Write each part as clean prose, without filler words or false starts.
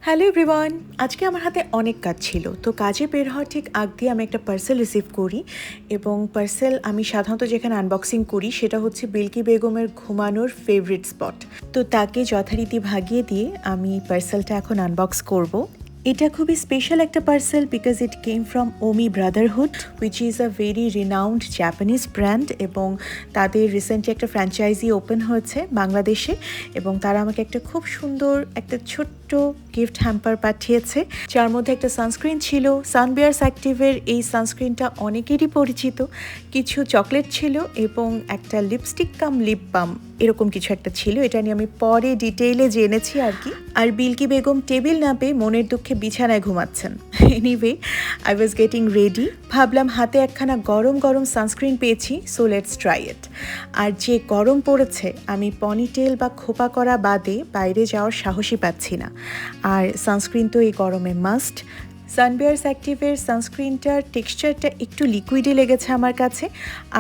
Hello everyone, আজকে আমার হাতে অনেক কাজ ছিল। তো কাজে বের হওয়ার ঠিক আগ দিয়ে আমি একটা পার্সেল রিসিভ করি এবং পার্সেল আমি সাধারণত যেখানে আনবক্সিং করি সেটা হচ্ছে বিলকি বেগমের ঘুমানোর ফেভারিট স্পট। তো তাকে যথারীতি ভাগিয়ে দিয়ে আমি পার্সেলটা এখন আনবক্স করব। এটা খুবই স্পেশাল একটা parcel because it came from ওমি Brotherhood which is a very renowned Japanese brand এবং তাদের রিসেন্টলি একটা ফ্র্যাঞ্চাইজি ওপেন হয়েছে বাংলাদেশে এবং তারা আমাকে একটা খুব সুন্দর একটা ছোট্ট গিফট হ্যাম্পার পাঠিয়েছে, যার মধ্যে একটা সানস্ক্রিন ছিল। সানবিয়ার্স অ্যাক্টিভের এই সানস্ক্রিনটা অনেকেরই পরিচিত। কিছু চকলেট ছিল এবং একটা লিপস্টিক কাম লিপ বাম এরকম কিছু একটা ছিল। এটা নিয়ে আমি পরে ডিটেইলে জেনেছি আর কি। আর বিলকি বেগম টেবিল না পেয়ে মনের দুঃখে বিছানায় ঘুমাচ্ছেন। Anyway, I was getting ready. ভাবলাম হাতে একখানা গরম গরম সানস্ক্রিন পেয়েছি, সো লেটস ট্রাই ইট। আর যে গরম পড়েছে, আমি পনিটেল বা খোপা করা বাদে বাইরে যাওয়ার সাহসই পাচ্ছি না। আর সানস্ক্রিন তো এই গরমে মাস্ট। সানবিয়ার্স অ্যাক্টিভের সানস্ক্রিনটার টেক্সচারটা একটু লিকুইডে লেগেছে আমার কাছে,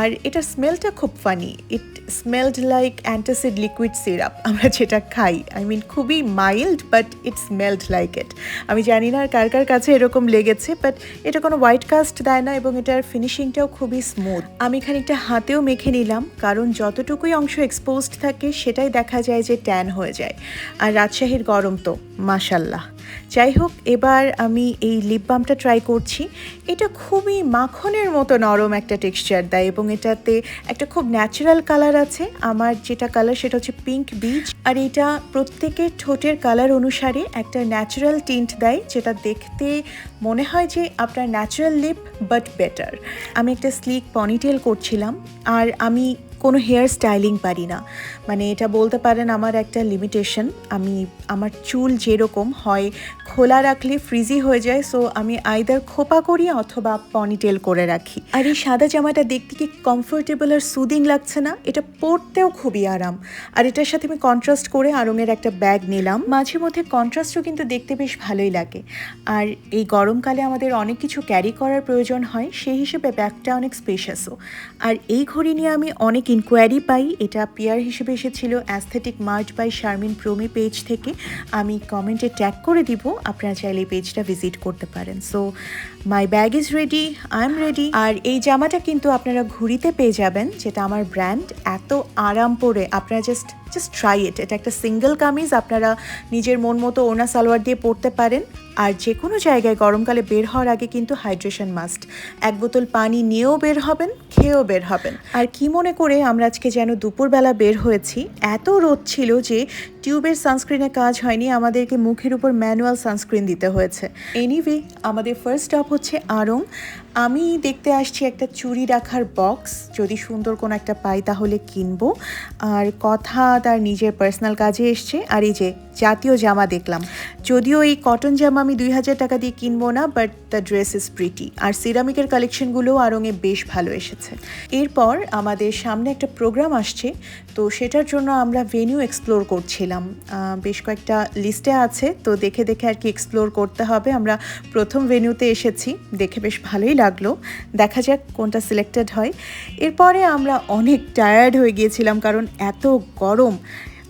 আর এটার স্মেলটা খুব funny. It smelled like antacid liquid syrup, আমরা যেটা খাই। আই মিন খুবই mild, but it smelled like it. আমি জানি না আর কার কার কাছে এরকম লেগেছে, বাট এটা কোনো হোয়াইট কাস্ট দেয় না এবং এটার ফিনিশিংটাও খুবই স্মুথ। আমি খানিকটা হাতেও মেখে নিলাম, কারণ যতটুকুই অংশ এক্সপোজড থাকে সেটাই দেখা যায় যে ট্যান হয়ে যায়। আর রাজশাহীর গরম তো মাশাল্লাহ। যাই হোক, এবার আমি এই লিপ বামটা ট্রাই করছি। এটা খুবই মাখনের মতো নরম একটা টেক্সচার দেয় এবং এটাতে একটা খুব ন্যাচারাল কালার আছে। আমার যেটা কালার সেটা হচ্ছে পিঙ্ক বিচ, আর এটা প্রত্যেকের ঠোঁটের কালার অনুসারে একটা ন্যাচারাল টিন্ট দেয়, যেটা দেখতে মনে হয় যে আপনার ন্যাচারাল লিপ বাট বেটার। আমি একটা স্লিক পনিটেল করছিলাম, আর আমি কোনো হেয়ার স্টাইলিং পারি না। মানে এটা বলতে পারেন আমার একটা লিমিটেশন। আমার চুল যেরকম হয়, খোলা রাখলে ফ্রিজি হয়ে যায়, সো আমি আইদার খোপা করি অথবা পনিটেল করে রাখি। আর এই সাদা জামাটা দেখতে কি কমফোর্টেবল আর সুদিং লাগছে না? এটা পরতেও খুবই আরাম। আর এটার সাথে আমি কন্ট্রাস্ট করে আড়ংয়ের একটা ব্যাগ নিলাম। মাঝে মধ্যে কন্ট্রাস্টও কিন্তু দেখতে বেশ ভালোই লাগে। আর এই গরমকালে আমাদের অনেক কিছু ক্যারি করার প্রয়োজন হয়, সেই হিসেবে ব্যাগটা অনেক স্পেশাসও। আর এই ঘড়ি নিয়ে আমি অনেক ইনকোয়ারি পাই। এটা পিয়ার হিসেবে এসেছিল aesthetic mart by Sharmin Promi page থেকে। আমি কমেন্টে ট্যাগ করে দিব, আপনারা চাইলে এই পেজটা ভিজিট করতে পারেন। So my bag is ready, I am ready. আর এই জামাটা কিন্তু আপনারা ঘুরিতে পেয়ে যাবেন, যেটা আমার ব্র্যান্ড। এত আরাম পরে আপনারা জাস্ট ট্রাই ইট। এটা একটা সিঙ্গেল কামিজ, আপনারা নিজের মন মতো ওড়না সালোয়ার দিয়ে পরতে পারেন। আর যে কোনো জায়গায় গরমকালে বের হওয়ার আগে কিন্তু হাইড্রেশন মাস্ট। এক বোতল পানি নিয়েও বের হবেন, খেয়েও বের হবেন। আর কি মনে করে আমরা আজকে যেন দুপুরবেলা বের হয়েছি, এত রোদ ছিল যে টিউবের সানস্ক্রিনে কাজ হয়নি, আমাদেরকে মুখের উপর ম্যানুয়াল সানস্ক্রিন দিতে হয়েছে। এনিওয়ে, আমাদের ফার্স্ট স্টপ হচ্ছে আড়ং। আমি দেখতে আসছি একটা চুড়ি রাখার বক্স, যদি সুন্দর কোনো একটা পাই তাহলে কিনবো। আর কথা তার নিজের পার্সোনাল কাজে এসছে। আর এই যে জাতীয় জামা দেখলাম, যদিও এই কটন জামা আমি 2000 টাকা দিয়ে কিনবো না, but the dress is pretty. আর সিরামিকের কালেকশনগুলোও আড়ংয়ে বেশ ভালো এসেছে। এরপর আমাদের সামনে একটা প্রোগ্রাম আসছে, তো সেটার জন্য আমরা ভেনিউ এক্সপ্লোর করছিলাম। বেশ কয়েকটা লিস্টে আছে, তো দেখে দেখে আর কি এক্সপ্লোর করতে হবে। আমরা প্রথম ভেনিউতে এসেছি, দেখে বেশ ভালোই লাগলো। দেখা যাক কোনটা সিলেক্টেড হয়। এরপরে আমরা অনেক টায়ার্ড হয়ে গিয়েছিলাম, কারণ এত গরম।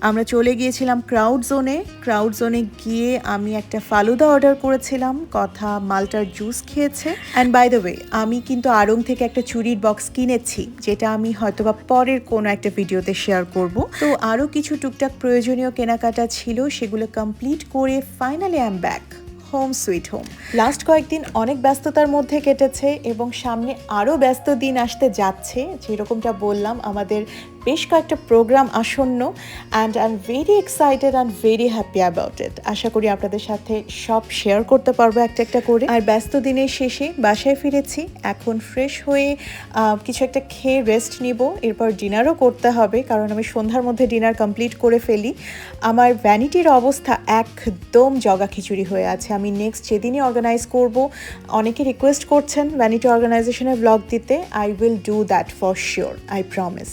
আমরা চলে গিয়েছিলাম ক্রাউড জোনে গিয়ে আমি একটা ফালুদা অর্ডার করেছিলাম, কথা মাল্টার জুস খেয়েছে। অ্যান্ড বাই দ্য ওয়ে, আমি কিন্তু আড়ং থেকে একটা চুড়ির বক্স কিনেছি, যেটা আমি হয়তোবা পরের কোনো একটা ভিডিওতে শেয়ার করব। তো আরও কিছু টুকটাক প্রয়োজনীয় কেনাকাটা ছিল, সেগুলো কমপ্লিট করে finally I am back home sweet home. Last কয়েকদিন অনেক ব্যস্ততার মধ্যে কেটেছে এবং সামনে আরও ব্যস্ত দিন আসতে যাচ্ছে। যেরকমটা বললাম, আমাদের বেশ কয়েকটা প্রোগ্রাম আসন্ন, and I am very excited and very happy about it. আশা করি আপনাদের সাথে সব শেয়ার করতে পারবো একটা একটা করে। আর ব্যস্ত দিনের শেষে বাসায় ফিরেছি, এখন ফ্রেশ হয়ে কিছু একটা খেয়ে রেস্ট নিব। এরপর ডিনারও করতে হবে, কারণ আমি সন্ধ্যার মধ্যে ডিনার কমপ্লিট করে ফেলি। আমার ভ্যানিটির অবস্থা একদম জগা খিচুড়ি হয়ে আছে। আমি নেক্সট যেদিনই অর্গানাইজ করব, অনেকে রিকোয়েস্ট করছেন ভ্যানিটি অর্গানাইজেশনের ব্লগ দিতে। I will do that for sure, I promise.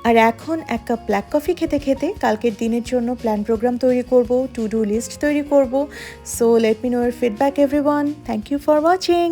আর এখন এক কাপ ব্ল্যাক কফি খেতে খেতে কালকের দিনের জন্য প্ল্যান প্রোগ্রাম তৈরি করব, টু ডু লিস্ট তৈরি করব। So let me know your feedback everyone. Thank you for watching.